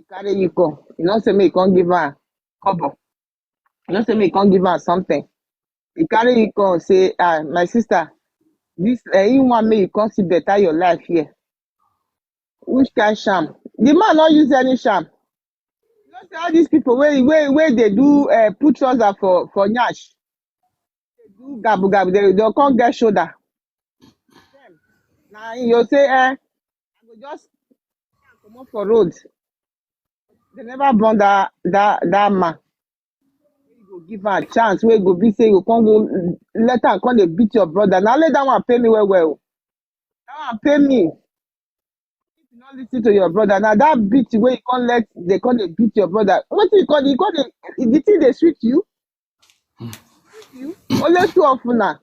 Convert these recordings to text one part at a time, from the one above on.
carry you come. You know say me you can't give her couple. You know say me you can't give her something. He carry you come say, my sister, this you want me you come see better your life here. Which kind sham? The man not use any sham. You know say all these people where they do put trouser for nyash, they do gabu gabu, they can't get shoulder. Now you say I go just come up for road. They never born that man. You go give her a chance. Where you go be say you can't go let her come they beat your brother. Now let that one pay me well. That one pay me. If you not listen to your brother, now that beat where you can't let they can't they beat your brother. What you call the thing they sweet you? You only too often now.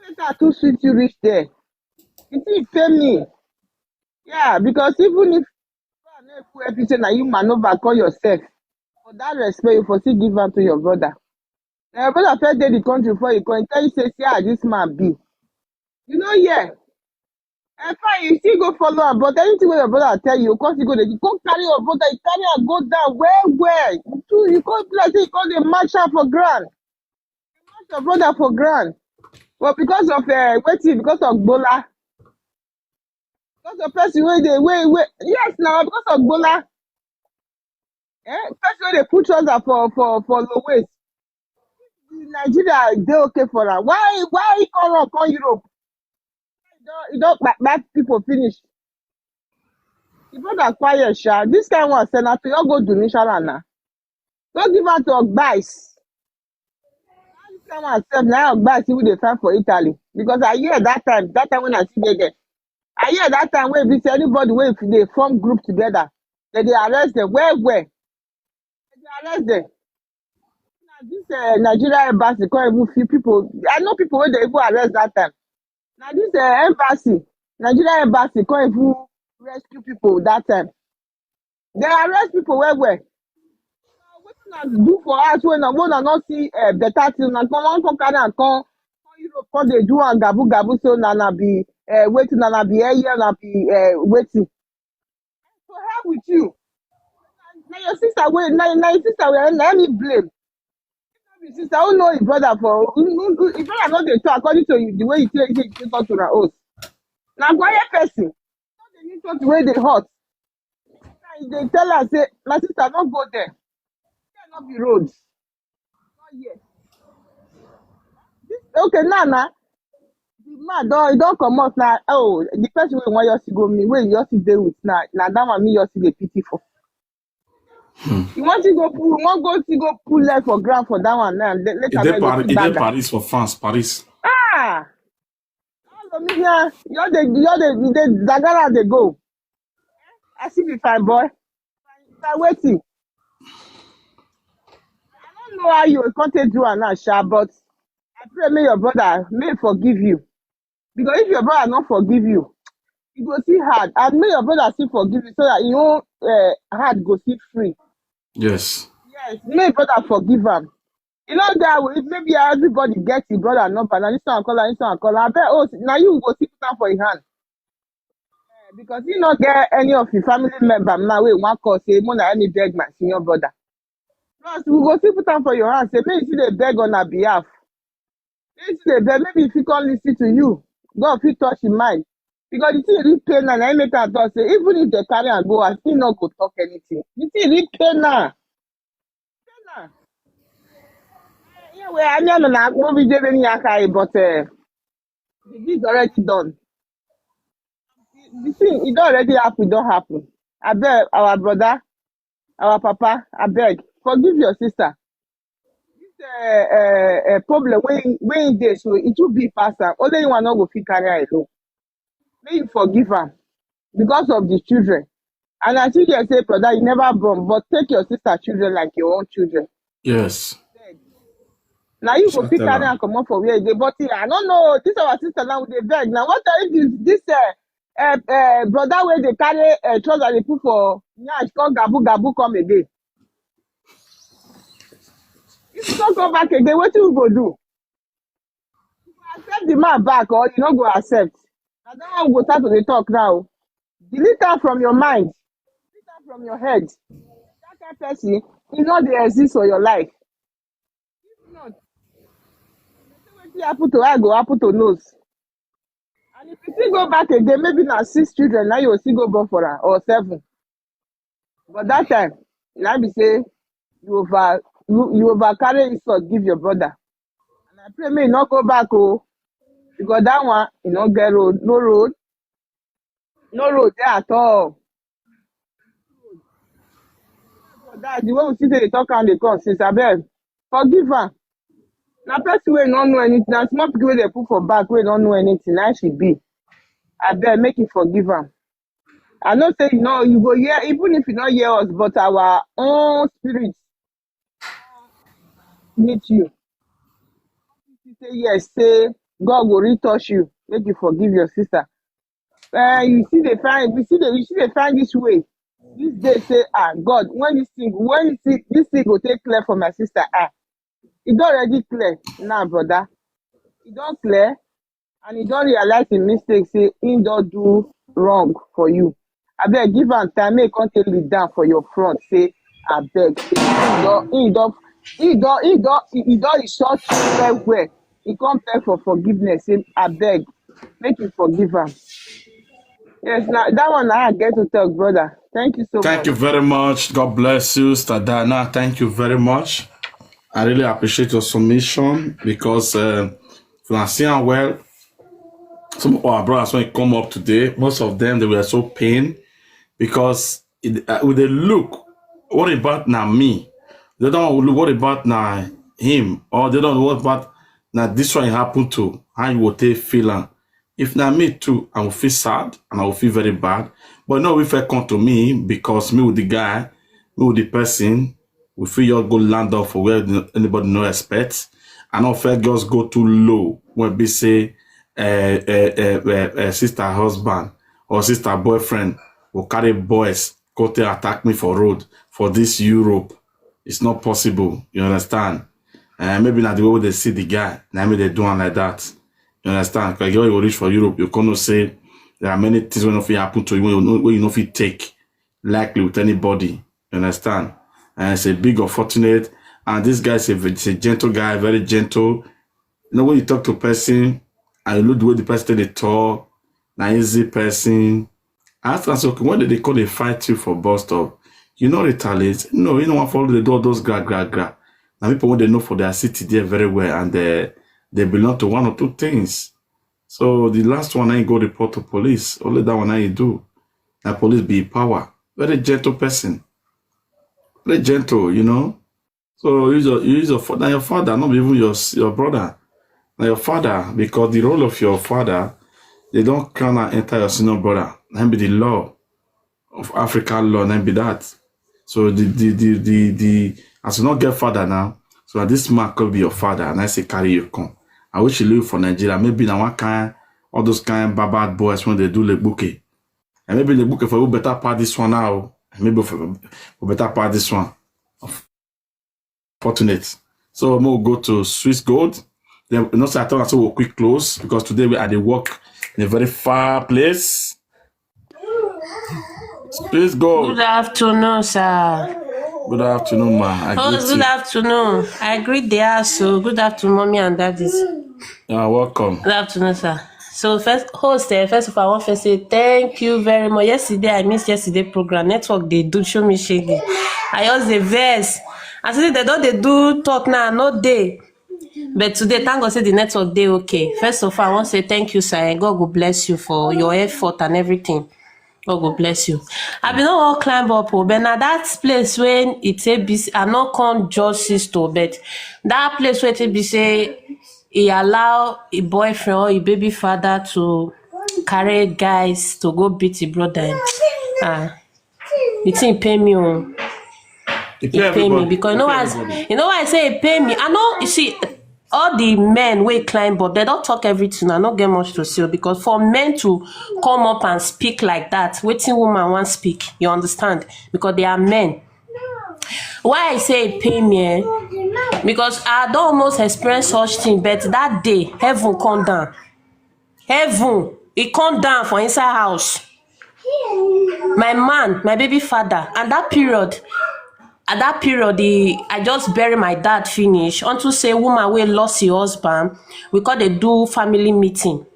Don't let her too sweet you reach there. The thing pay me. Yeah, because even if you are not everything and you maneuver call yourself, for that respect, you for still give am to your brother. Na your brother first dey the country before you come, tell you say see how this man be. You know yeah. And fine, you still go follow am, but anything wey your brother tell you, you come still go carry your brother, you carry am go down well. You come be like say you come dey match am for ground. You match your brother for ground. But because of wetin, because of gbola, because of person wey dey yes na because of gbola. Person wey dey put trouser for low waist. Nigeria dey okay for am. Why he come run come Europe? He don kpack people finish. The brother quiet sha. This kind one sef na to just go donation am na. Don't give am to Ogbais. This kind one sef na Ogbais even dey find for Italy. Because I hear that time when I still dey there. I hear that time wey be say anybody wey dey form group together, dem dey arrest them well. Dem dey arrest them. Na this Nigeria embassy come even few people. I know people wey dey even arrest that time. Na this embassy, Nigeria embassy come even rescue people that time. They arrest people well. Wetin una do for us when una not see better thing, una come carry am come Europe come dey do am gabu so na be wetin na be eye na be wetin. So hell with you. Na your sister wey na your sister wey na me blame. His sister who know his brother for his brother no dey talk according to you the way you say you talk to na oath. Na quiet person. No dey need talk the way dey hot. Now they tell her say my sister no go there. There no be road. Not yet. Okay now the man don comot na the person wey wan just go me wey you just dey with na that one me just dey pity for. You want to go pull leg for ground for that one now. Later Il est Paris for France, Paris. All of me now, you're the Zagara they go. I see the fine boy. I'm waiting. I don't know how you can't take do and now, Sha, but I pray may your brother may forgive you. Because if your brother not forgive you, it go see hard. And may your brother still forgive you so that your heart go see free. Yes. Yes, may your brother forgive him. You know that way, maybe everybody gets his brother number. Now this one call, I bet now you go sit down for his hand. Because you not get any of your family member now we one call say more than any beg my senior brother. Plus we go sit down for your hand, say maybe you they beg on our behalf. Maybe if he can't listen to you, God fit touch his mind. Because the thing really pain and I make her talk say even if they carry and go, I still not go talk anything. The thing really pain now. Yeah, well, I know na movie Jeben Yakai, but the deed already done. The thing, it already happen, it don't happen. I beg our brother, our papa, I beg, forgive your sister. This problem when there, so it will be faster. Only you want not go fit carry her alone. May you forgive her because of the children. And I think you say, brother, you never born, but take your sister children like your own children. Yes. Now you go fit carry and come up for where they but I don't know. This our sister now with the beg. Now what if this brother where they carry trouser they put for nyash come gabu come again. If you don't come back again, what you go do? You go accept the man back or you not go accept. Now that one go start to the talk now. Delete her from your mind. from your head. That kind of person, you know they exist for your life. If not, wetin happen to eye go happen to nose. And if you still go back again, maybe na 6 children, now you will still go born for am, or 7. But that time, na be say you over carry insult give your brother. And I pray may you not go back, oh, because that one, you no get road, no road there at all. For that, the way we see say dey talk am dey come since, abeg, forgive am. Na person wey no know anything, na small pikin wey dey put for back wey no know anything, na she be. Abeg, make you forgive am. I know say you go hear, even if you no hear us, but our own spirit meet you. You say yes, say God go retouch you, make you forgive your sister. You see dey find this way. This day say, God, when this thing go take clear for my sister, e don already clear now, brother. E don clear, and e don realize im mistake, say im don do wrong for you. Abeg, give am time, make e come take lead down for your front, say abeg, say e don insult you well. E come beg for forgiveness, say abeg, make you forgive am. Yes, now that one I get to talk, brother. Thank you so much. Thank you very much. God bless you, Sister Diana. Thank you very much. I really appreciate your submission, because if you are seeing well, some of our brothers when they come up today, most of them, they were so pained, because with the look, what about now me? They don't look what about now him, or they don't know what about now this one happened to, how you will take feeling. If now me too, I will feel sad and I will feel very bad. But no, if it come to me, because me with the guy, me with the person, we feel you go land off for where anybody no expect. And not fair just go too low when we say sister husband or sister boyfriend will carry boys go to attack me for road for this Europe. It's not possible. You understand? Maybe not the way they see the guy. Now maybe they do it like that. You understand? Because when you reach for Europe, you can't say there are many things when nothing happen to you when you know if you take likely with anybody. You understand? And it's a big unfortunate. And this guy is a gentle guy, very gentle. You know, when you talk to a person and you look the way the person they talk, an easy person. I ask them, okay, when did they call they fight you for bus stop? You know retaliate. No, you know what follow the door, those gra. Now people when they know for their city there very well, and they belong to one or two things. So the last one I go report to police. Only that one I do. Now police be power. Very gentle person. Very gentle, you know. So use your father. Now your father, not even your brother. Now your father, because the role of your father, they don't come and enter your senior brother. That be the law of African law. That be that. So the as you not get father now, so this man could be your father, and I say carry you come. I wish you live for Nigeria. Maybe now one kind, all those kind bad boys when they do the bouquet. And maybe the bouquet for you better part this one now. Maybe for better part this one. Fortunate. So we'll go to Swiss Gold. Then you know, so I thought we'll quick close, because today we are the work in a very far place. Swiss Gold. Good afternoon, sir. Good afternoon, man. Good afternoon. I greet the house. So good afternoon, mommy and daddies. Welcome. Good afternoon, sir. So first of all, I want to say thank you very much. Yesterday, I missed yesterday program. Network they do show me shaking. I use the verse. I said they don't they do talk now, no day. But today, thank God say the network day okay. First of all, I want to say thank you, sir, and God will bless you for your effort and everything. God will bless you. I been not all climb up, but now that place when it's a busy, I not come judge sister, but that place where it be say he allow a boyfriend or a baby father to carry guys to go beat his brother. The thing pay me on. It pay me because you know why I say it pay me. I know you see all the men wey climb up, they don't talk everything. I don't get much to say because for men to come up and speak like that, wetin woman want speak, you understand? Because they are men. Why I say it pay me? Because I don't almost experience such thing, but that day heaven come down. Heaven, it come down for inside house. my man, my baby father, and at that period, I just bury my dad finish unto say woman wey lost her husband, we call dey do family meeting.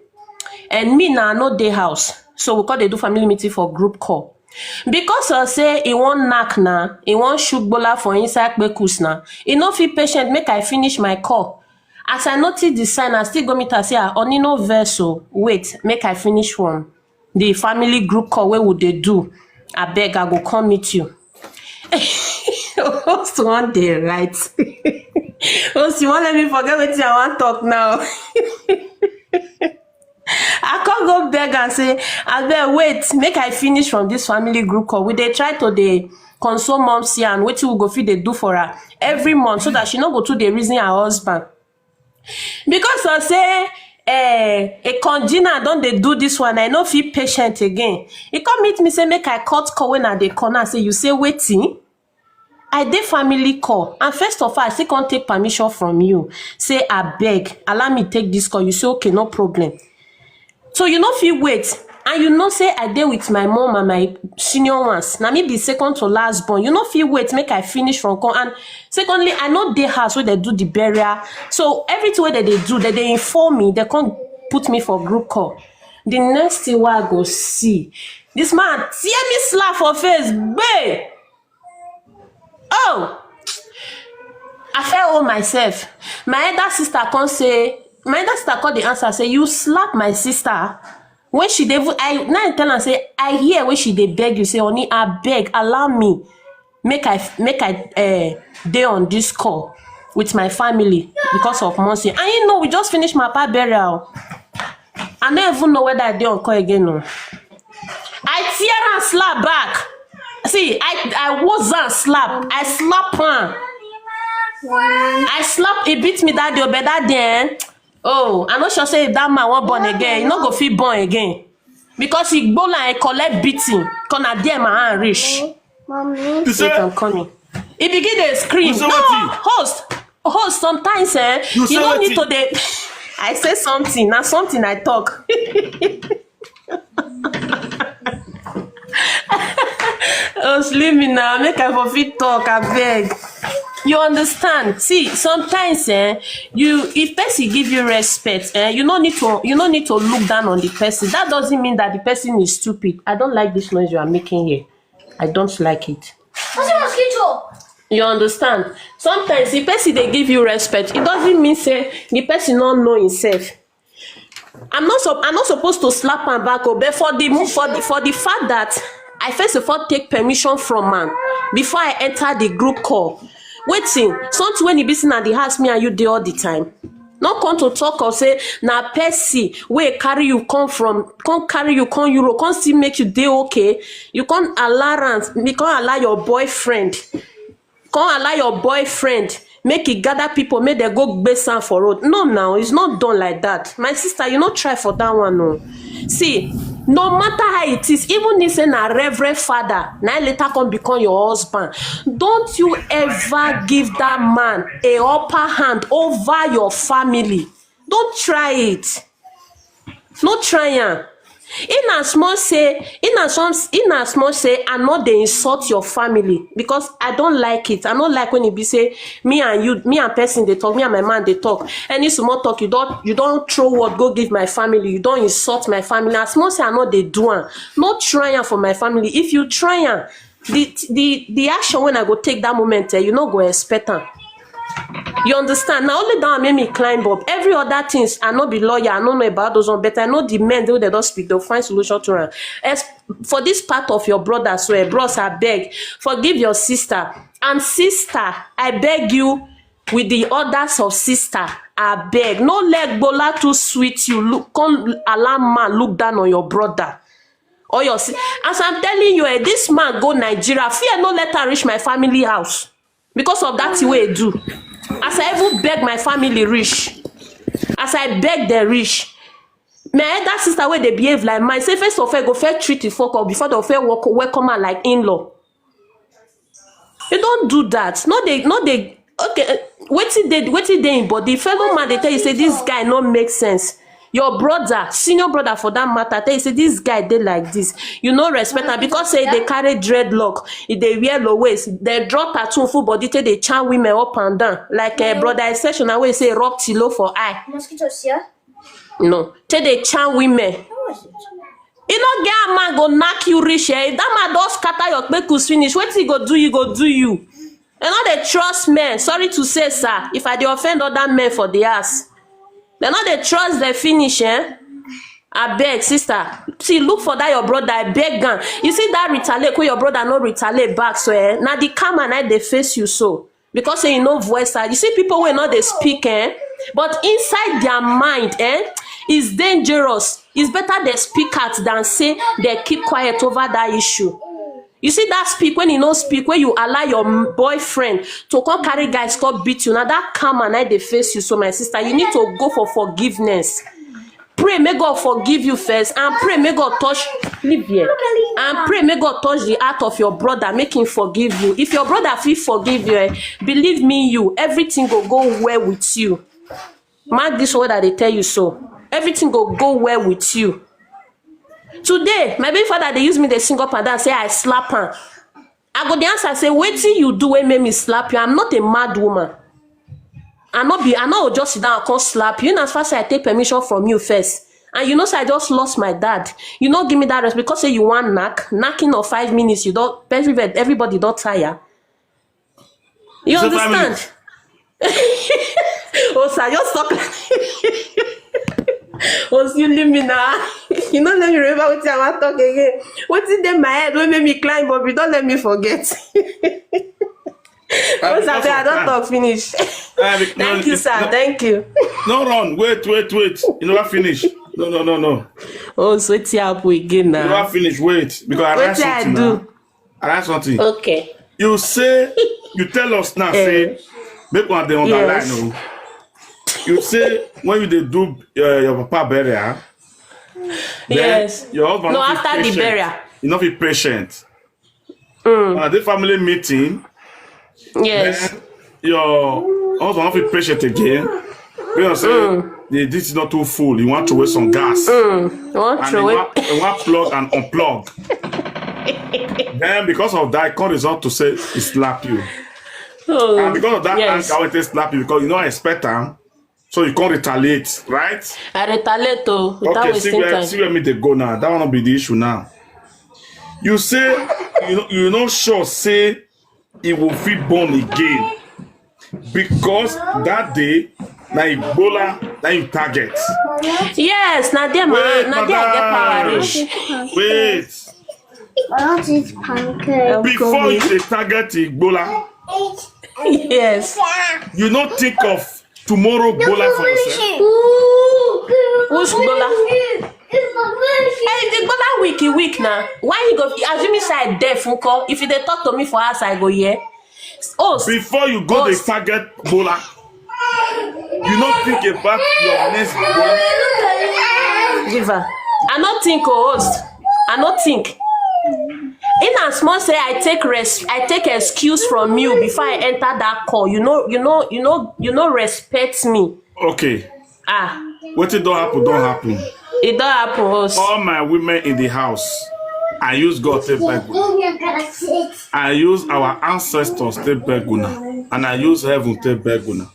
And me now, no dey house, so we call dey do family meeting for group call. Because of say he wan knack na, he wan shoot bola for inside kpekus na, he no fit patient make I finish my call. As I notice the sign, I still go meet her say, Oni no vex o, wait, make I finish one. The family group call wey we dey do, abeg I go come meet you. Host one day, right? Host, you won't let me forget what I want to talk now. I can't go beg and say, abeg wait, make I finish from this family group call. We dey try to dey console momsy and wetin we go fit dey do for her every month so that she no go too dey reason her husband. Because I say a congener don dey do this one, I no fit patient again. He come meet me say make I cut call when I dey corner. Say you say wetin? I dey family call, and first of all I still can't take permission from you. Say abeg, allow me take this call. You say okay, no problem. So you no fit wait, and you know say I dey with my mom and my senior ones. Na me be second to last born. You no fit wait make I finish from call. And secondly, I no dey house where they do the burial. So everything wey they do, they inform me. They can't put me for group call. The next thing I go see, this man tear me slap for face, babe. Oh, I felt all myself. My elder sister come say, my elder sister called the answer, say, you slap my sister. When she dey, I tell her, say, I hear when she dey beg you, say, honey, I beg, allow me, make I dey on this call with my family because of mercy. And you know, we just finished my papa burial. I don't even know whether I dey on call again. No. I tear and slap back. See, I wasn't slap. I slap her. I slap. He beat me that day, but that day, oh, I'm not sure say if that man won't born again. He not go feel born again because he go and collect beating. Cause na there my hand reach. Mommy. Wait, I'm coming. He begin to scream. No, host. Sometimes, you don't need to. I say something. Now something I talk. Oh, leave me now. Make I for fit talk. I beg. You understand? See, sometimes, if person give you respect, you don't need to look down on the person. That doesn't mean that the person is stupid. I don't like this noise you are making here. I don't like it. You understand? Sometimes the person they give you respect, it doesn't mean say the person don't know himself. I'm not supposed to slap him back, but for the fact that I first of all take permission from man before I enter the group call. Waiting, something when he be sitting at the house, me and you dey all the time. Not come to talk or say na Percy where carry you come Europe, can't still make you dey okay. You can't allow your boyfriend. Can't allow your boyfriend make it gather people, make they go base for road. No, now it's not done like that. My sister, you not try for that one. No. See, no matter how it is, even if a reverend father now later come become your husband, don't you ever give that man a upper hand over your family. Don't try it. No try it. In as much say I know they insult your family because I don't like it. I don't like when it be say me and person they talk, me and my man they talk. Any small talk, you don't throw word go give my family. You don't insult my family. As much say I know they do it. Not trying for my family. If you try the action when I go take that moment, you know go expect them. You understand? Now only that made me climb up. Every other things, I know be lawyer, I don't know about those one, but I know the men they don't speak, they'll find solution to it. As for this part of your brother, so bros, I beg, forgive your sister. And sister, I beg you with the orders of sister, I beg. No let Bola too sweet you. Look, come allow man look down on your brother. Or your as I'm telling you, this man go Nigeria. Fear no let her reach my family house. Because of that way I do. As I even beg my family rich. As I beg the rich. My elder sister where they behave like mine. Say first of all, go first treat the fuck up before they fair welcome her like in-law. You don't do that. No, they okay. Wait till they in body. Fellow man, they tell you say this guy not make sense. your brother, senior brother for that matter, tell you say this guy dey like this, you no respect am because say they carry dreadlock, they wear low waist, they draw tattoo full body, take they charm women up and down like brother exception na wey say rub tilo for eye. Mosquitoes here? No, take they charm women. You no get a man go knock you rich if that man don scatter your kpekus finish, wetin he go do you go do you. They no dey trust men, sorry to say sir, if I dey offend other men for the ass. They no dey trust the finish, Abeg sister, see look for that your brother, I beg am. You see that retaliate wey your brother no retaliate back, so na the karma na dey face you so because say you no voice out. You see people wey no dey speak, but inside their mind, is dangerous. It's better they speak out than say they keep quiet over that issue. You see that speak when you no speak, when you allow your boyfriend to come carry guys come beat you. Now that karma na dey face you, so my sister, you need to go for forgiveness. Pray may God forgive you first, and pray may God touch and pray may God touch the heart of your brother, make him forgive you. If your brother fit forgive you, believe me, you everything go well with you. Mark this word that they tell you so. Everything go well with you. Today, my baby father they use me, they sing up and down, say I slap her. I go the answer say, wetin you do when make me slap you? I'm not a mad woman. I not just sit down and come slap you. As fast as I take permission from you first. And you know, so I just lost my dad. You know, give me that rest because say you want knocking of 5 minutes. You don't. Everybody don't tire. You so understand? Oh, sir, you're stuck. Oh, you leave me now. You don't let me remember what I want to talk again. What's in my head? Don't make me climb, but don't let me forget. Oh, sir, I don't talk finish. Thank you, sir. Thank you. No, run. Wait. You never finish. No. Oh, so it's up again now. You never finish. Wait. Because I write something now. I write something. Okay. You say, you tell us now, say, make one day on the line. No. You say, when you do your papa burial, yes. Your husband no, after the burial. You not be patient. At the family meeting, yes. Your husband not be patient again. Because this is not too full. You want to waste some gas. You want plug and unplug. Then because of that, I can't resort to say he slap you. And because of that, yes. I will slap you because you don't expect them. So you can't retaliate, right? I retaliate too. Okay, see where me they go now. That will not be the issue now. You say you not sure say he will feel born again because that day na Ebola na you target. Yes, na there I get power. Wait. I want to eat pancake. Before you target Ebola, yes. You not think of tomorrow Ebola for yourself. Who's Ebola? Hey, the Ebola week now. Why you go? Assuming say deaf, if you dey talk to me for us, I go here. Oh, before you go the target Ebola, you not think about your next Ebola. Giver, I not think, host. I not think. In as much say I take excuse from you before I enter that call. You know respect me. Okay. What it don't happen. It don't happen, host. All my women in the house, I use God to beg una. I use our ancestors to beg una. And I use heaven to beg una.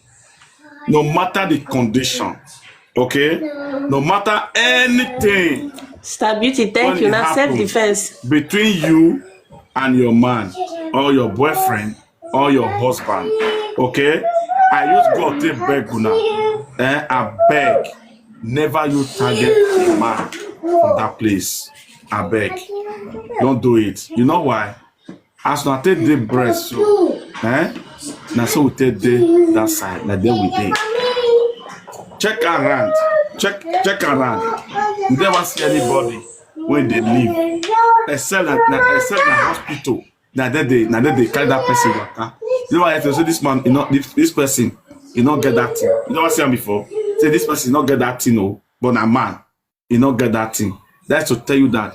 No matter the condition, okay? No matter anything. Star Beauty, thank you. Now self-defense. Between you and your man, or your boyfriend, or your husband, okay? I use God to beg una. I beg. Never you target a man from that place. I beg. Don't do it. You know why? As I take the breast, so, now so we take that side. Now then we take. Check around. Check around. You never see anybody when they leave. Except in the hospital. Now they carry that person back. You know why I say this man, this person, not get that thing. You never see him before. Say this person not get that thing, no, but a man, not get that thing. That's to tell you that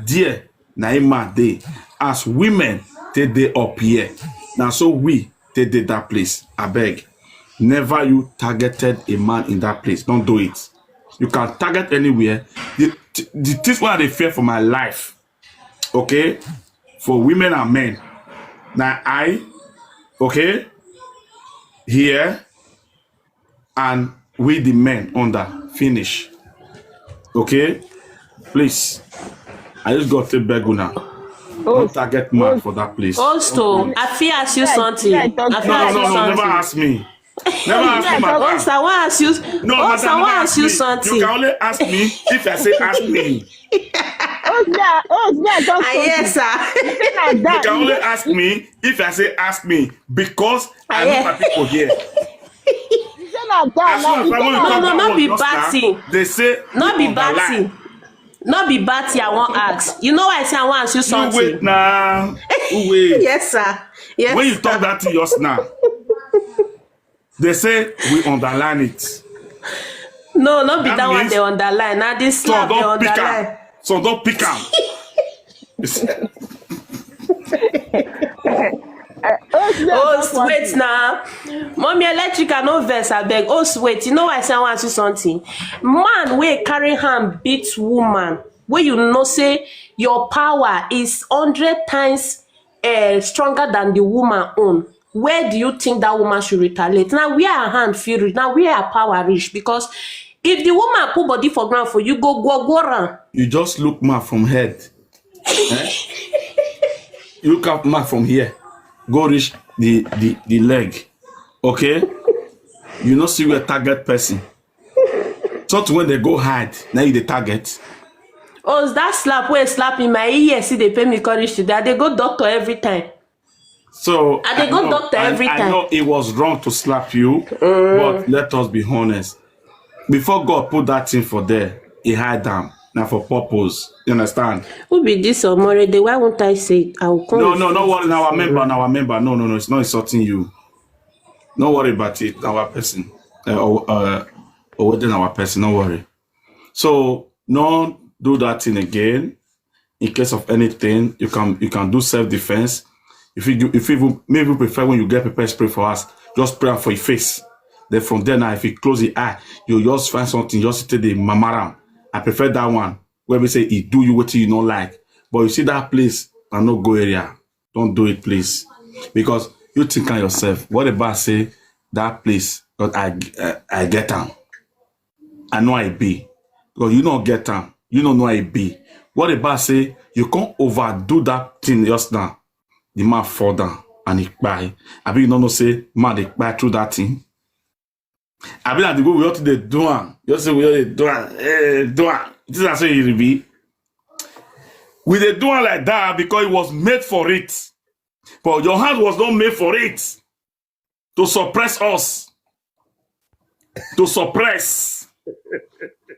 dear, a man they as women they up here. Now so we they that place. I beg. Never you targeted a man in that place. Don't do it. You can target anywhere. The things what they fear for my life, okay, for women and men. Now okay, here and we the men under finish. Okay, please. I just got to beg you now. Don't target man for that place. Also, I feel ask you something. I feel ask you No, never something. ask me. Never ask me, madam. Also, I want ask you. No, Also, I madam, want never ask you me. something. You can only ask me if I say ask me. Yes, sir. You can only ask me if I say ask me because I know my people here. As soon as when you talk that not word be just now, batting. they say Not be you underline. batting. Not be batty, I want ask. You know why I say I want ask you You something? wait now. You wait. Yes, sir. Yes. When you sir. talk that thing just now, they say we underline it. No, not be That that one means- they underline. Now this So slap they don't pick underline. am. So don't pick am. Oh, wait now. Mommy electrical no verse, I beg. Oh, wait. You know why I say I want ask you something? Man, wey carry hand beat woman. Where you know say your power is 100 times stronger than the woman own. Where do you think that woman should retaliate? Now where her hand feel reach? Now where her power reach? Because if the woman put body for ground for you, go run. You just look man from head. You look up man from here. Go reach the leg. Okay? You not see where target person. So when they go hide, now you the target. Oh, is that slap where slap in my ear? See, they pay me courage to that. They go doctor every time. So And they go doctor every I time. know it was wrong to slap you, but let us be honest. Before God put that thing for there, he hide them. Now for purpose. You understand? Who be this or more? Why won't I say it? I will come. No worry. Now our member. No. It's not insulting you. Don't worry about it. Our person. Or within our person. Don't worry. So don't do that thing again. In case of anything, you can do self-defense. If you maybe prefer when you get pepper spray for us, just spray for your face. Then from there now, if you close the eye, you just find something, just take the mamaram. I prefer that one where we say it do you what you don't like. But you see that place and no go area. Don't do it, please. Because you think on yourself, what about say that place? Because I get them. I know I be. Because you don't get them. You don't know I be. What about say you can't overdo that thing just now? The man fall down and he cry. I mean, you don't know say man they cry through that thing. I mean, the go we ought to do one. You say we ought to do one. This is how it be. We they do one like that because it was made for it. But your hand was not made for it. To suppress us. To suppress.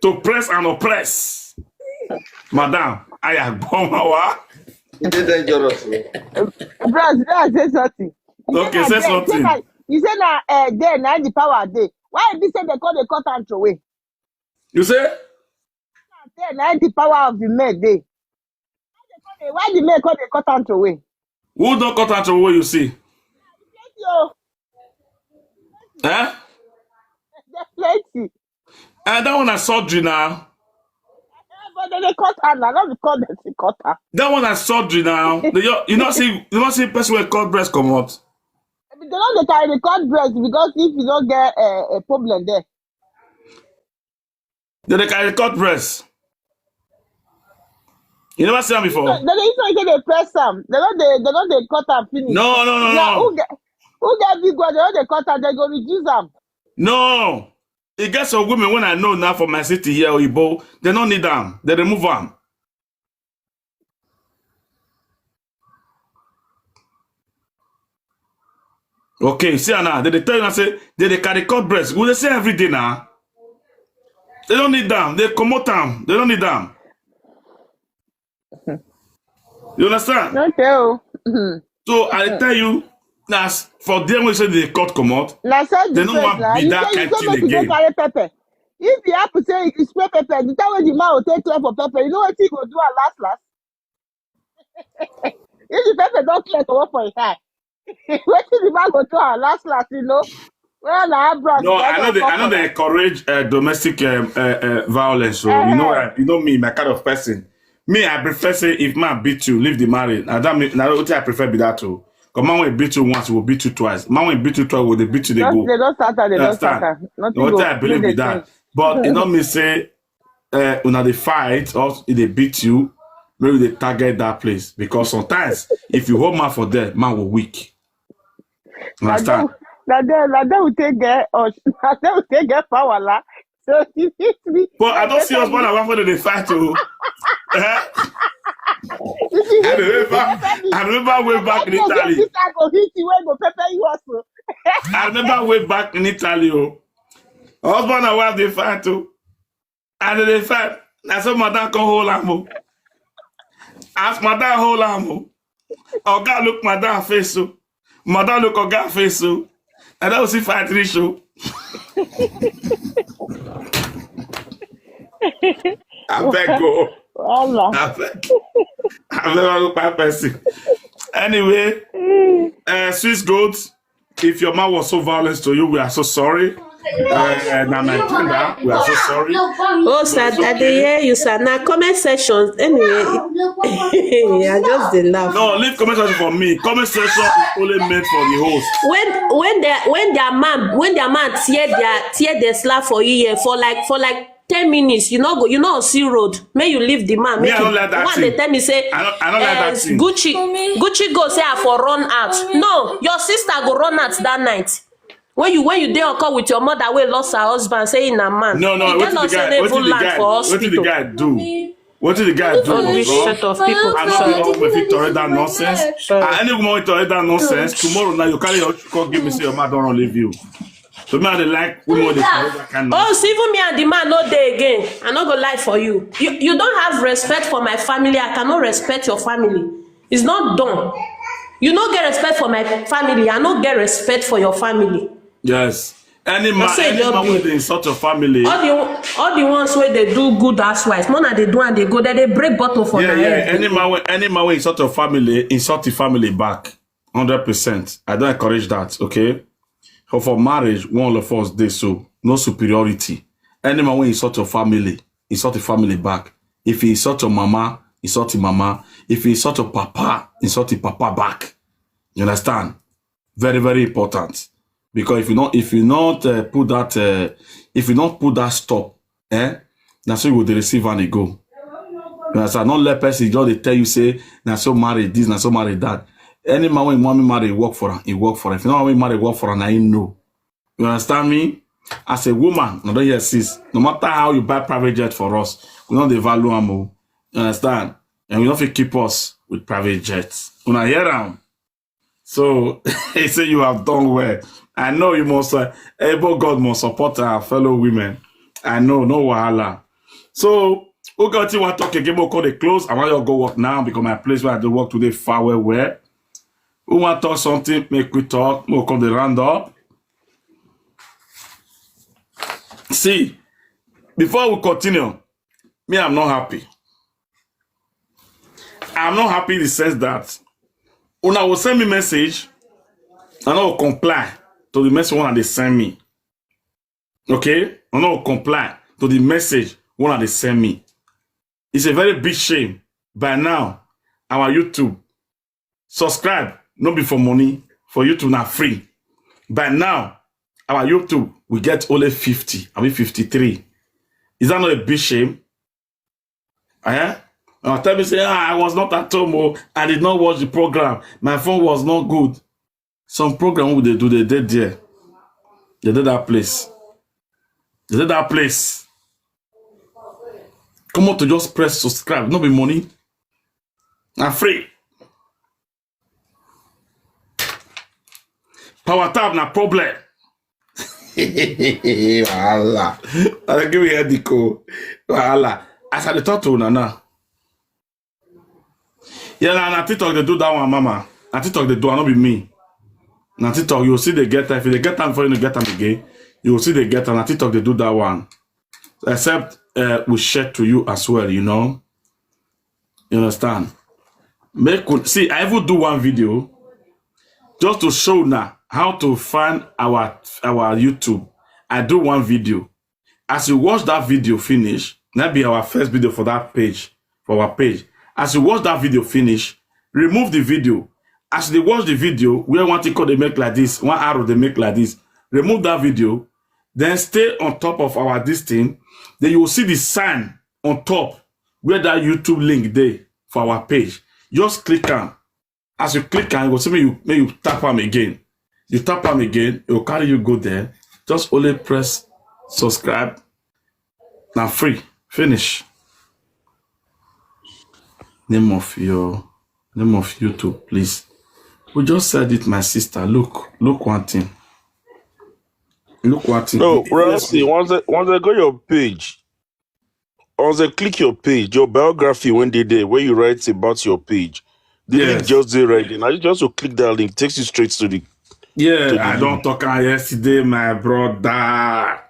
To press and oppress. Madam, I am born. It is dangerous. Bros, I say something. Okay, say something. You say na there na the power dey. Why be say they call the cut and throw away? You say? There na the power of the men dey. Why the men call the cut and throw away? Who don't cut out what you see? Yo, Eh? there's plenty. And that one I surgery now. But they cut her now, not because they cut her. That one I surgery now. You not see person with cut breast come out. They don't carry the cut breast because if you don't get a problem there. Then they carry cut breast. You never see them before. They don't press them. They don't cut her finish. No. Yeah, who get big one? They don't cut her. They go reduce them. No. It gets some women when I know now from my city here, Oyibo, they don't need them. They remove them. Okay, see now. They tell you now say they carry cut breast. Will they say every day now? They don't need them. They come them. They don't need them. You understand? Okay. So I tell you, now for them we say they cut come out. They don't want to be that kind of thing again. Pepper. If you have to say you spray pepper, the time when the man will take care for pepper, you know what he will do at last. If the pepper don't clear to work for his eye, what the man will do at last, you know? Well, I brought No, I know they encourage domestic violence. So you know me, my kind of person. Me, I prefer say if man beat you, leave the marriage. Now that mean, now what I prefer be that too. Because man will beat you once, will beat you twice. Man will beat you twice, will they beat you they go. They don't start her, they don't start her. Nothing What go, I believe make with they that. change. But you know me say when they fight or if they beat you, maybe they target that place. Because sometimes if you hold man for death, man will weak. Understand? That they will take get or that they will take get power la. So it hit me. But I don't see us one of when they fight to. I remember way back in Italy. I remember way back in Italy. Oh. Husband and wife they fight too. And they fight. I said, Madam, come hold am. Ask Madam hold am. Oga look Madam face so. Madam look Oga face so. And that was see fight three show. I beg go. I beg. I never look my person. Anyway, Swiss Goats, if your man was so violent to you, we are so sorry. Now my gender, we are so sorry. Oh, sir, I dey hear you, sir. Now comment sections. Anyway, I just dey laugh. No, leave comment section for me. Comment section is only meant for the host. When their man tear their slap for you for like 10 minutes, you know see road. May you leave the man. Me, I don't like that one thing. they tell me say I don't like that thing. Gucci go say I for run out. No, your sister go run out that night. When you dey on call with your mother wey lost her husband saying a man. No, what did the guy do? What did the guy do? Always shut off people. I'm not the woman if tolerate that nonsense. Any woman will tolerate that nonsense. Tomorrow now you carry your call give me say your man don't leave you. So me they like women they tolerate that kind of nonsense. Oh, see even me and the man no dey again. I no go lie for you. You don't have respect for my family. I cannot respect your family. It's not done. You no get respect for my family. I no get respect for your family. Yes. Any man with insult your family. All the ones where they do good housewives, none they do and they go there, they break bottle for their head. Any man with insult your family, insult the family back. 100%. I don't encourage that, okay? So for marriage, one of us they so no superiority. Any man with insult your family, insult the family back. If he insult your mama, insult the mama. If he insult your papa, insult the papa back. You understand? Very, very important. Because if you not put that stop, that's how you will receive and they go. You understand? Not let person just they tell you say, na so marry this, na so marry that. Any man when mommy marry, work for her, he work for her. If you not want marry, work for her, now you know. You understand me? As a woman, no don't hear sis. No matter how you buy private jet for us, we don't value ammo. You understand? And we don't feel keep us with private jets. When I hear them, so he say you have done well. I know you must, able God must support our fellow women. I know, no wahala. So, who got you want to talk again? We'll call it close. I want you to go work now because my place where I do work today far where. Who want to talk something? Make we talk. We'll call the round up. See, before we continue, me, I'm not happy. I'm not happy in the sense that when I will send me message, I will comply to the message one they send me. Okay? I will comply to the message one they send me. It's a very big shame. By now, our YouTube, subscribe, not be for money, for YouTube now free. By now, our YouTube, we get only 50, 53. Is that not a big shame? Tell me, say, I was not at home, I did not watch the program, my phone was not good. Some program they do, they did there. They did that place. They did that place. Come on to just press subscribe, not be money. I'm free. Power tab na problem. Wahala. I give me headache. Wahala. As I talk to Nana. Yeah, na TikTok they do that one, mama. Na TikTok they do, not be me. Na TikTok you will see they get time. If they get time before you get time again, you will see they get time. Na TikTok they do that one. Except we share to you as well, you know. You understand? See, I even do one video just to show now how to find our YouTube. I do one video. As you watch that video finish, that be our first video for that page, for our page. As you watch that video finish, remove the video. As they watch the video, where one tick they make like this, one arrow they make like this, remove that video, then stay on top of our this thing. Then you will see the sign on top where that YouTube link there for our page. Just click on. As you click on, you will see you tap them again. You tap them again, it will carry you go there. Just only press subscribe. Now free. Finish. Name of YouTube, please. We just said it, my sister. Look one thing. Look one thing. No, Ramsey, once I go your page, once I click your page, your biography when they there, where you write about your page, the link just there right there. Now you just click that link, takes you straight to the I don't talk yesterday, my brother.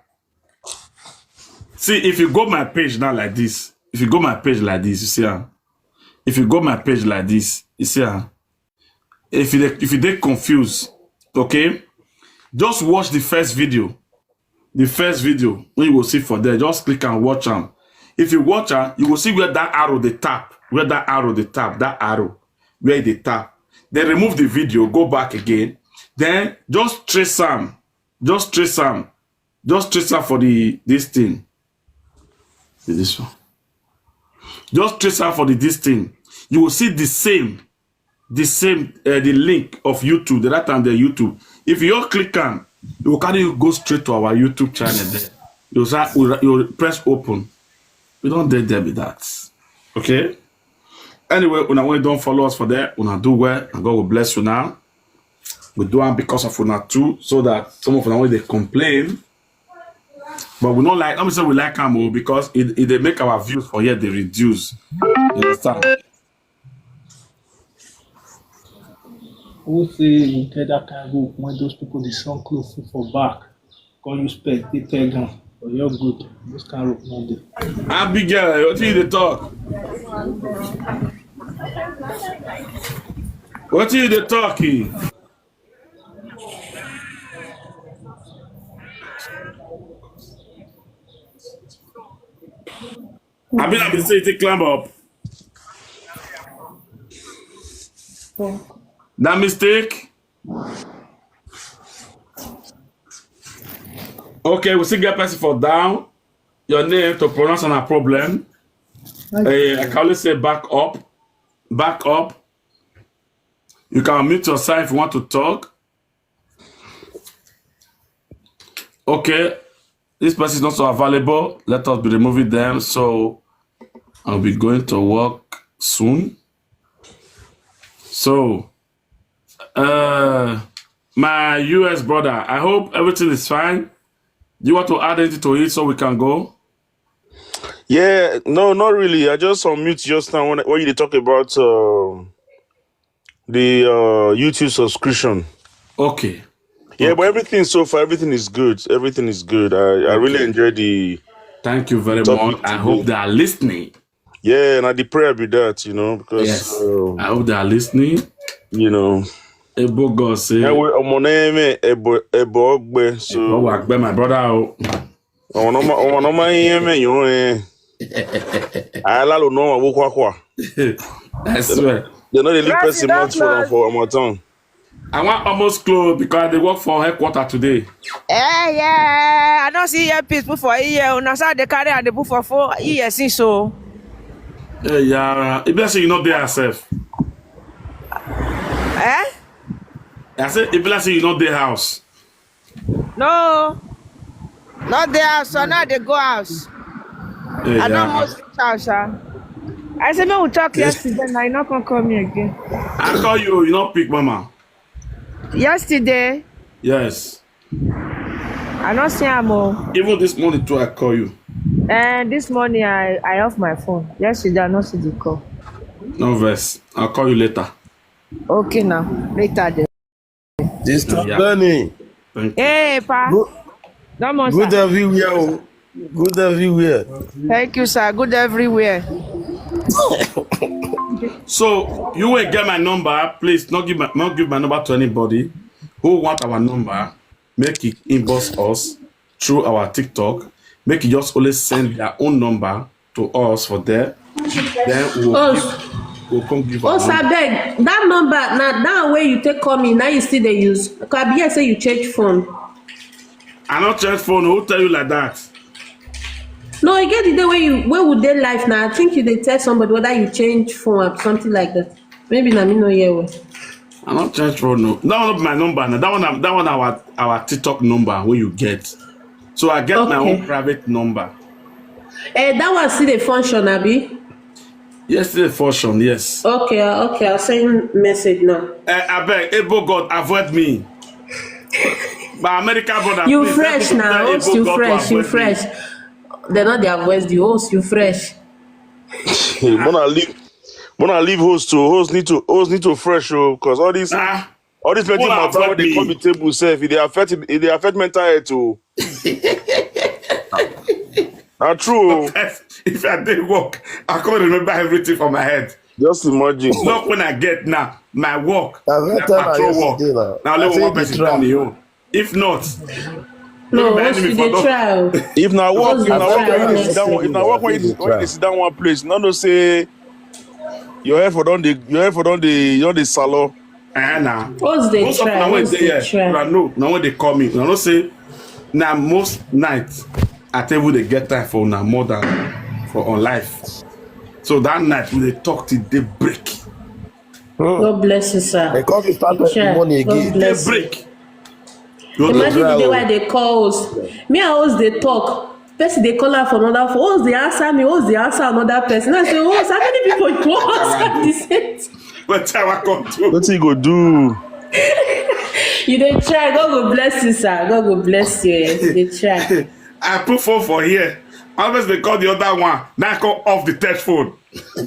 See, if you go my page now like this, if you go my page like this, you see if you go my page like this, you see if you get confused, okay, just watch the first video. The first video, when you will see for there, just click and watch them. If you watch them, you will see where that arrow they tap, that arrow, where they tap. Then remove the video, go back again. Then just trace them. Just trace them for this thing. This one. Just trace them for this thing. You will see the link of YouTube, the right hand there, YouTube. If you all click on, it will carry you go straight to our YouTube channel there. You'll press open. We don't dare there with that. Okay? Anyway, when you don't follow us for that, when do well, and God will bless you now. We do it because of una too, so that some of them they complain. But we don't like, let me say we like them because they make our views for here, they reduce. You understand? Who say you get that kind of group when those people they sell clothes for back, call you spec, they tell them, but you're good. This kind of no day. Abigail, what you they talk? What you they talking? I mean, I say to climb up. That mistake? Okay, we still get person for down. Your name to pronounce on a problem. I can only say back up. Back up. You can mute yourself if you want to talk. Okay. This person is not so available. Let us be removing them. So I'll be going to work soon. So my US brother, I hope everything is fine. Do you want to add anything to it so we can go? Yeah, no, not really. I just unmute just now when you talk about the YouTube subscription. Okay. Yeah, okay. But everything so far, everything is good. Everything is good. I really enjoyed the. Thank you very much. I hope they are listening. Yeah, and I the prayer be that, because yes. I hope they are listening. Ebo God say. So. My brother. I swear. They know the lead person much for my tongue. I want almost close because they work for headquarters today. Yeah. I don't see your people for a year. Now, they carry and they put for 4 years. So. Yeah. If let's say you're not there yourself. Eh? I said, if let's say you're not there house. No. Not their house. So now they go house. I don't most house. I said, me we talk yesterday. Now you're not going to call me again. I call you. You not pick, mama. Yesterday? Yes. I don't see him. Even this morning too, I call you. And this morning I off my phone. Yesterday I not see the call. No verse. I'll call you later. Okay now. Later then. Sister Danny. Hey pa. Good everywhere. Good everywhere. Thank you, sir. Good everywhere. So you will get my number, please. Not give my number to anybody. who want our number, make it inbox us through our TikTok. Make it just always send their own number to us for there. Then we'll come give our sir, beg that number now. That way you take call me now. You still they use. Because I say you change phone. I not change phone. Who tell you like that? No, I get the day where would they life now? I think you they tell somebody whether you change phone or something like that. Maybe na me no hear. I not change phone. No, that one not my number. Now that one our TikTok number when you get. So I get my own private number. That one still the function, Abi. Yes, still the function. Yes. Okay. I'll send message now. I beg, Ebo God, avoid me. My American brother. You fresh now. Host you fresh. You fresh. They're not their voice. The host you fresh. Wanna leave host to host need to fresh because all these plenty matter they come the table self. If they affect mental health too. Not true. If I did work, I can't remember everything from my head. Just imagine. Not when I get now my work. Patrol work. Now let one person tell me home. If not, no, they try. If now work, when you sit down one place, no say your head for the salon. Nah. What's they try? Now when they call me, I don't say now most nights at table they get time for now more than for on life. So that night we they talk till they break. God bless you, sir. They come to start the money again. They break. Imagine the day why they call us. Me and us they talk. Person they call her for another phone. Us they answer me. Us they answer another person. I say, oh, so many people you answer the same. What time I come to? What you go do? You they try. God will bless you, sir. God will bless you. They try. I put phone for here. Always they call the other one. Now I call off the touch phone.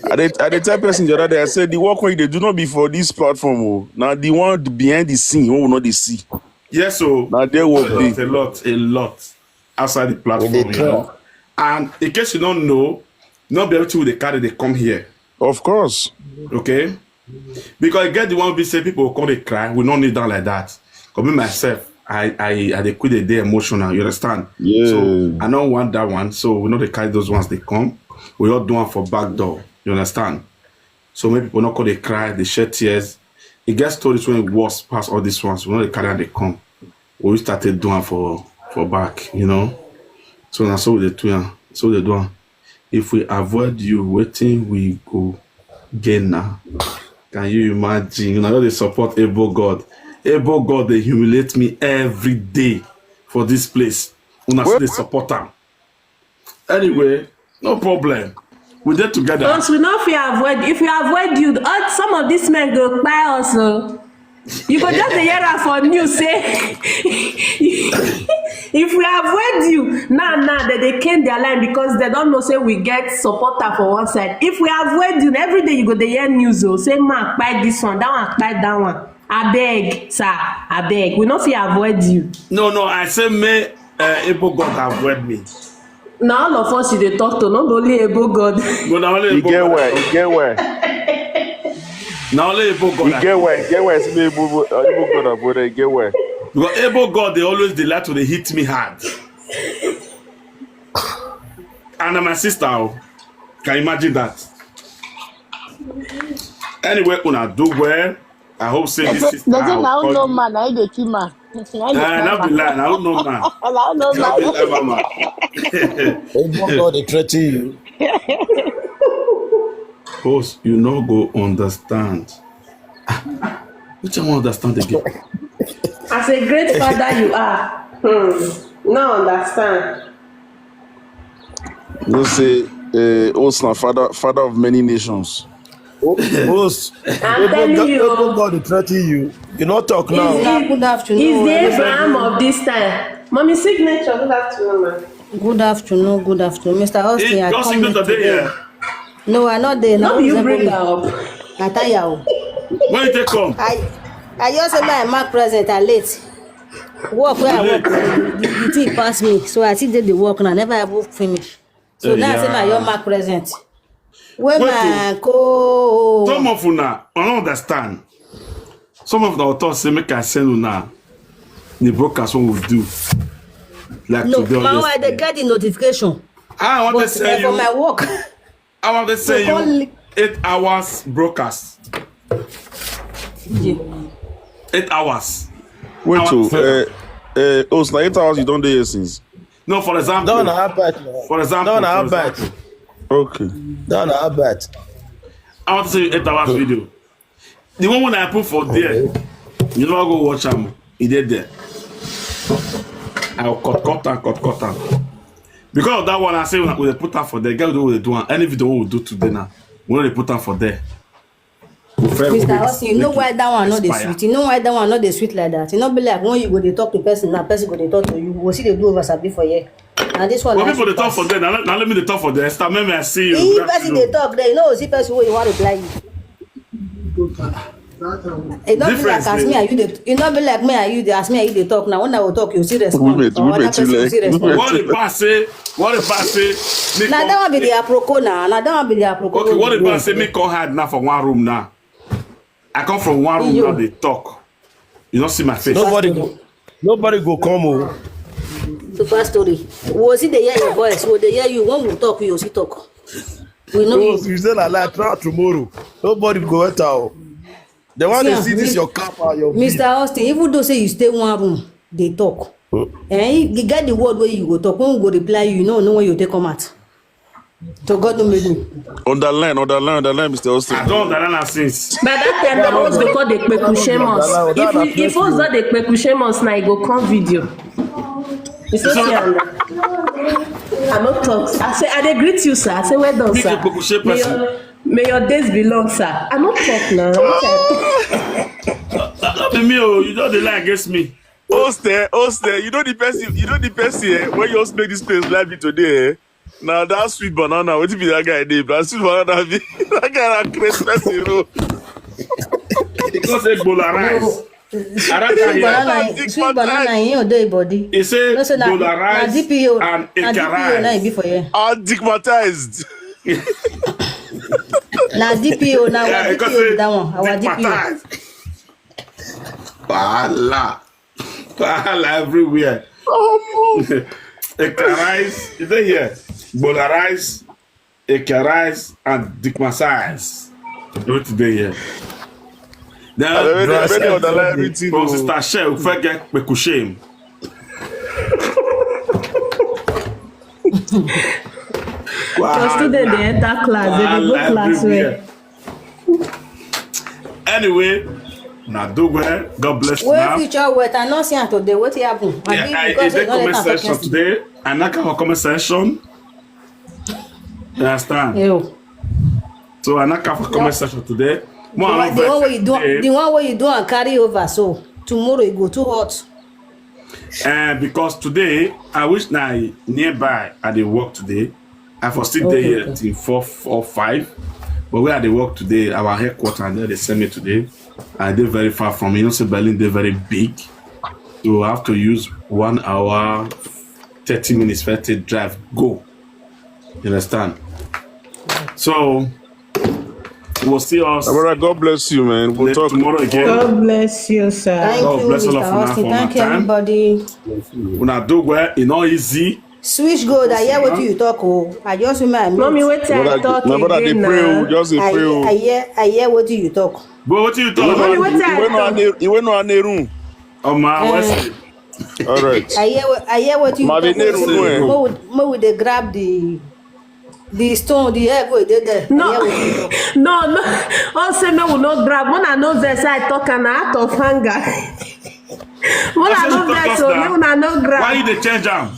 I did tell person the other day. I said the work when they do not be for this platform. Oh. Now the one behind the scene, who will not they see. Yes, so now they work a lot outside the platform, you know. And in case you don't know, not be able to the car they come here. Of course. Okay? Because I get the one we say people come they cry, we don't need that like that. Because me myself, I they quit the day emotional, you understand? Yeah. So I don't want that one. So we know they carry those ones they come. We all do one for back door. You understand? So many people not call they cry, they shed tears. It gets stories when it was past all these ones. We know the carry and they come. We started doing for back, you know. So now so they do. So they do. If we avoid you, waiting we go gain now. Can you imagine? You know they support Ebo God. Ebo God they humiliate me every day for this place. When I see they support them. Anyway, no problem. We did together. Once we know if we avoid you, some of these men go buy us. You go just hear us for news say if we avoid you, now that they can't their line because they don't know say we get supporter for one side. If we avoid you, every day you go to hear news say man buy this one, that one buy that one. I beg, sir, I beg. We not see avoid you. No, I say may Ebo God avoid me. Now all of us you dey talk to, not only Ebo God. But now only Ebo God. You get where? Now only Ebo God. You get where? See Ebo God avoid you get where? Because Ebo God they always they like to they hit me hard. And my sister, can you imagine that? Anyway, una do well. I hope say this sister. Does it now no man? I dey kill man. Not be lying. I don't know man. I don't know man. Ebo God they threaten you. Host, you no go understand. Which one understand again? As a great father you are. No understand. You say, host now father of many nations. Host, I'm telling you. Ebo God they threaten you. You not talk now. Good afternoon. He's the Abraham of this time. Mommy signature. Good afternoon, man. Good afternoon, Mr. Austin. I Just come signature today. there. No, I'm not there. No, you bring her up. I tell you. When you take come? I just say my mark present are late. Work where I work, the thing pass me. So I still did the work and I never ever finish. So now I say my your mark present. Where my Some of you now, I don't understand. Some of the authors say make I send you now. The broadcast one will do. Like No, today. my wife, they get the notification. I want to But say for you. my work, I want to say you 8 hours broadcast. yeah. 8 hours. Wait I to want to it's like 8 hours you don't do here since. No, for example. Don't have bad. For example. Don't have for bad. example, Okay. Don't have bad. I want to say 8 hours video. The one when I put for there, you know I go watch him. He did there. I'll cut and. Because of that one, I say we put that for there. Guys do what they do. Any video we will do today now, we only put that for there. Mr. Austin, you know why that one not the sweet? You know why that one not the sweet like that? You know, be like when you go to talk to person, now person go to talk to you. We'll see they do over sabi for you. And this one. But people they talk for there. Now let me they talk for there. Start maybe I see you. If person they talk there, you know, see person who you want to reply you. It not be like ask me, are you the? It not be like me, are you the? Ask me, are you the talk now? When I will talk, you see respond. We Or other person will see respond. What the pass say? What the pass say? Now that one be the aproko now. Now that one be the aproko. Okay, what the pass say? Me call hard now for one room now. I come from one room now. They talk. You don't see my face. Nobody go come. Oh. Super story. Was it they hear your voice? Will they hear you? When we talk, you see talk. We know. You say like try tomorrow. Nobody go enter. Oh. The one they see this your cap or your Mr. Austin, even though say you stay one room, they talk. And you get the word where you go talk. When we go reply you, know when you take come out. So God don't make me. Underline, Mr. Austin. I don't understand since. By that time, the host go call the Pekushemos. If host not the Pekushemos, now go come video. You see, I not talk. I say, I dey greet you, sir. I say, well done, sir. May your days be long, sir. I not talk now. Not be me, oh. You don't lie against me. Host, you know the person, when you also make this place live today, now that sweet banana, what if that guy name? That sweet banana, that guy a crazy person, you know. Because they polarize. Sweet banana in your day body. He said polarize and ecarize. Undigmatized. Now DPO, now our DPO that one. Our DPO. Wahala everywhere. Ecarize, is it here? Polarize, ecarize, and digmatize. Do it today here. Everything. From Sister Shell, we forget Pekushame. Your student they enter class, they go class where. Anyway, now do well. God bless you. Where future what I not see today. What happen? Is the comment section today? And I can comment section. You understand? Yo. So I not have a comment section today. The one where you do and carry over. So tomorrow it go too hot. Because today I wish now nearby at the work today. I for still there here till 4 or 5. But where they work today, our headquarters and there they send me today. And they're very far from me. You know, say Berlin, they're very big. So I have to use 1 hour, 30 minutes for to drive, go. You understand? So we'll see us. God bless you, man. We'll talk tomorrow again. God bless you, sir. Thank you, Mr. Austin. Thank you, everybody. When I do well, it's not easy. Switch gold. I hear what you talk. Oh, I just remember. Mommy, wait till I talk again. My brother, they pray. Just they pray. I hear what you talk. But what you talk? Mommy, wait till I talk. You went on a room. Oh my, what's all right. I hear what you talk. Mo would they grab the stone, the egg where they there. No. All say me will not grab. When I know this, I talk and out of hunger. When I know that, so me will not grab. Why you dey change them?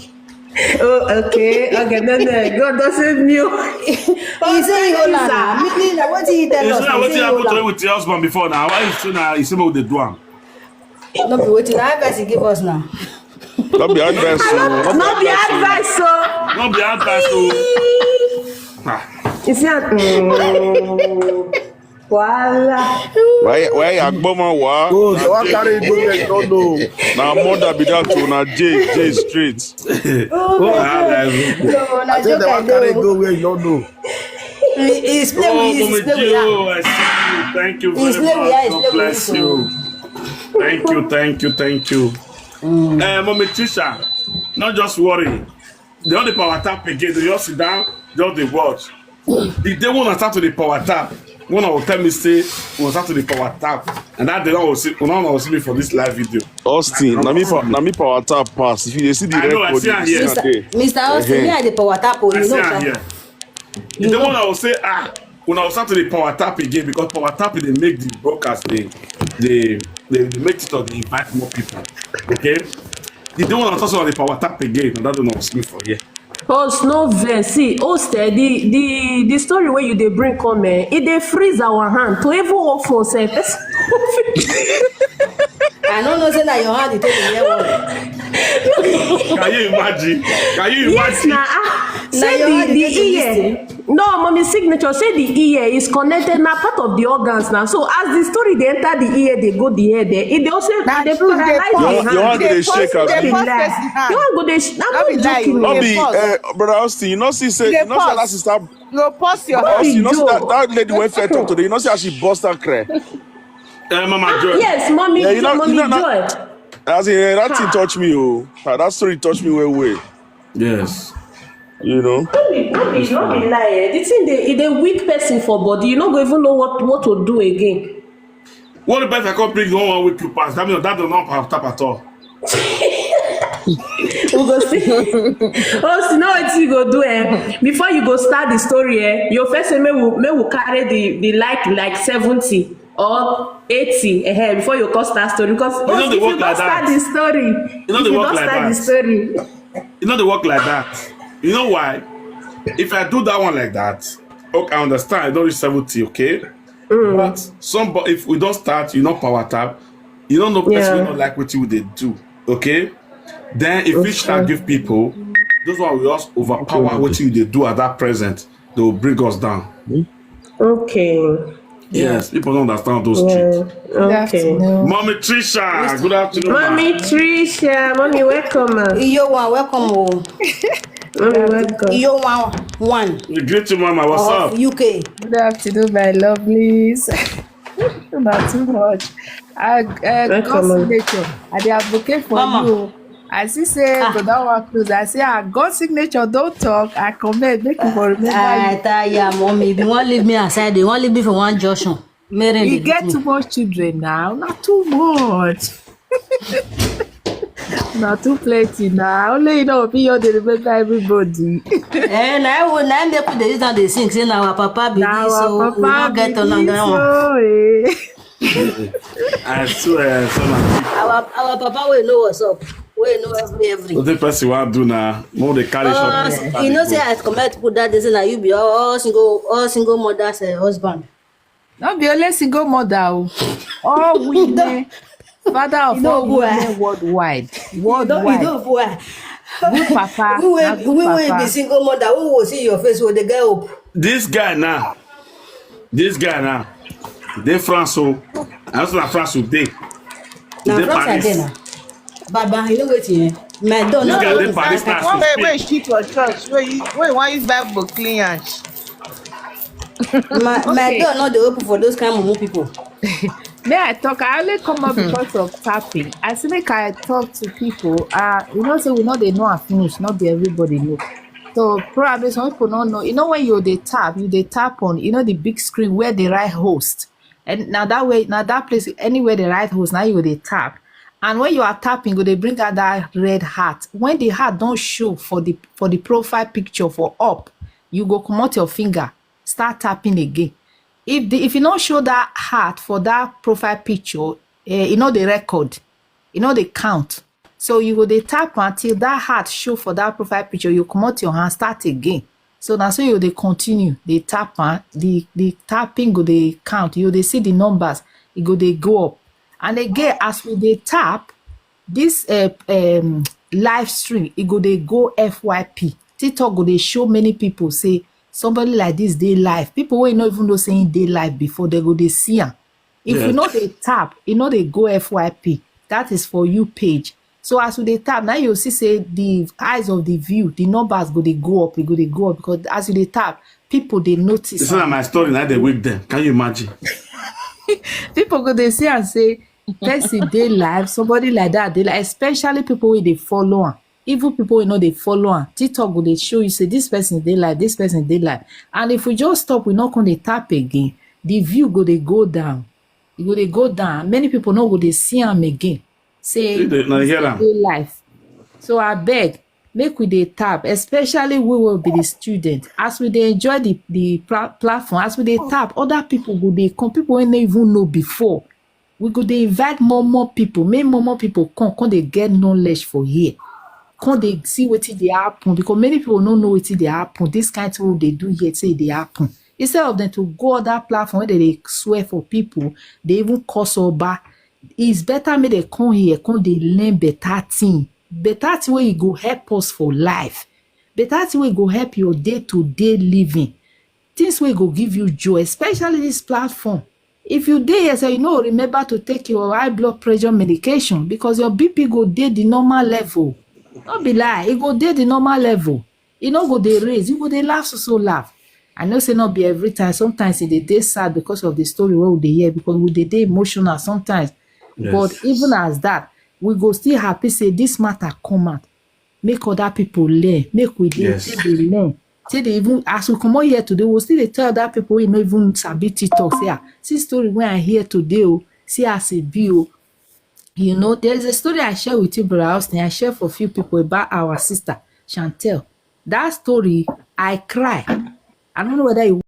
Oh, okay. No. God doesn't know. He say hold on. Meaning that what he tell us. What you happened to you with your husband before now? Why you say now? You say what they do? No be waiting. That advice he give us now. Not be advice. Not be advice, so. Not be advice, so. You see, Wahala. Why Agboma wa? Oh, so what carry go there? You don't know. Now mother be that to na J straight. No, I think the one carry go where you don't know. He's playing with I see you. Thank you very much. God bless you. Thank you. Mommy Trisha, not just worry. They on the power tap again. They just sit down, just they watch. The day when I start to the power tap, one will tell me say we will start to the power tap, and that day will see me for this live video. Austin, na me power tap pass. If you see the record, I see here. Mr. Austin, me I the power tap. I see here. The day when I will say when I will start to the power tap again, because power tap they make the broadcast they make it or they invite more people. Okay. The day when I start to the power tap again, and that don't know me for here. Host no vex. See, host the story where you dey bring come it dey freeze our hand to even work for self. I don't know say that your hand is taking the one. Can you imagine? Yes, say the ear. No, mommy signature say the ear is connected na part of the organs now. So as the story they enter the ear, they go the head there. It they also they paralyze the hand. Your hand go dey shake as Your hand go dey. Not be joking. Not be, brother Austin. You know, see say, you know, say that sister. You pause your Austin, you know, see that lady went fair talk today. You know, see how she bust her cry. Mama Joy. Yes, mommy. Yeah, Mommy Joy. As in, that thing touched me. Oh, that story touched me way. Yes. You know. Don't be lie. The thing they weak person for body. You not go even know what to do again. What about I can't bring 1 week to pass? That means that does not have tap at all. We go see. Oh, so now what you go do? Before you go start the story, your first may will carry the like 70 or 80 ahead before you go start story. Because if you don't start the story, You know they work like that. You know they work like that. You know why? If I do that one like that, okay, I understand. I don't reach 70, okay? But somebody, if we don't start, you know, power tap, you don't know person will not like what you they do, okay? Then if we start give people, those one will just overpower what you they do at that present. They will bring us down. Okay. Yes, people don't understand those tricks. Okay. Mommy Trisha, good afternoon. Mommy Trisha, mommy welcome. Yo, welcome. Mommy welcome. Yo, one. Greet you, Mama. What's up? UK. Good afternoon, my lovelies. Not too much. God's signature. I dey advocate for you. I see say to that one close. I say God's signature don't talk. I comment make you for remember. I tell mommy, if you want leave me aside, they want leave me for one junction. You get too much children now. Not too much. Not too plenty now. Only you know opinion they remember everybody. And I will not make the reason they sing. Say now our papa be this, so we not get along that one. I swear, our papa will know what's up. We know every. What the person want to do now? More they carry shop. You know, say I come to put that. They say that you be all single mother's husband. Not be only single mother. All women. Father of all women worldwide. Worldwide. Good papa. Who will be single mother? Who will see your face with the girl? This guy now. They France, so I also not France today. Now France are there. Baba, you know what here? My door This not guy they open. Paris now. Where shit for church? Where you want use Bible clean hands? My door not dey open for those kind of people. May I talk? I only come up because of tapping. I say make I talk to people. You know, so we know they know I finish. Not be everybody know. So probably some people don't know. You know when you tap on. You know the big screen where they write host, and now that place anywhere they write host. Now you they tap, and when you are tapping, they bring out that red heart. When the heart don't show for the profile picture for up, you go come out your finger, start tapping again. If you don't show that heart for that profile picture, you know the record, you know the count. So you go dey tap until that heart show for that profile picture. You come out your hand, start again. So now so you dey continue, they tap the tapping go dey count. You dey see the numbers, it go dey go up. And again, as we dey tap this live stream, it go dey go FYP. TikTok go dey show many people say somebody like this dey live. People wey no even know saying dey live before, they go dey see am. If you know they tap, you know they go FYP. That is for you page. So as we dey tap, now you see say the eyes of the view, the numbers go dey go up, because as you dey tap, people they notice. It's not my story now they wake them. Can you imagine? People go dey see and say, person dey live, somebody like that dey live, especially people wey dey follow am. Even people wey no dey follow am, TikTok go dey show you say this person dey live, this person dey live. And if we just stop, we no come dey tap again, the view go dey go down. E go dey go down. Many people no go dey see am again. Say dey live. So abeg, make we dey tap, especially we will be the student. As we dey enjoy the platform, as we dey tap, other people go dey come, people wey no even know before. We go dey invite more people, make more people come dey get knowledge for here. Come dey see wetin dey happen, because many people no know wetin dey happen. This kind thing wey they do here say dey happen. Instead of them to go other platform where they swear for people, they even curse over. It's better make they come here, come dey learn better thing wey e go help us for life, better thing wey go help your day-to-day living, things wey go give you joy, especially this platform. If you dey here say you no remember to take your high blood pressure medication, because your BP go dey the normal level. No be lie, e go dey the normal level. E no go dey raise, you go dey laugh so laugh. I know say not be every time. Sometimes e dey sad because of the story wey we dey hear, because we dey emotional sometimes. Yes. But even as that, we go still happy say this matter come out, make other people learn, make we dey learn. Say they even, as we come out here today, we'll still dey tell other people wey no even sabi TikTok, say see story wey I hear today, see as e be. You know, there's a story I share with you, Brother Austin. I share for a few people about our sister Chantel. That story, I cry. I don't know whether you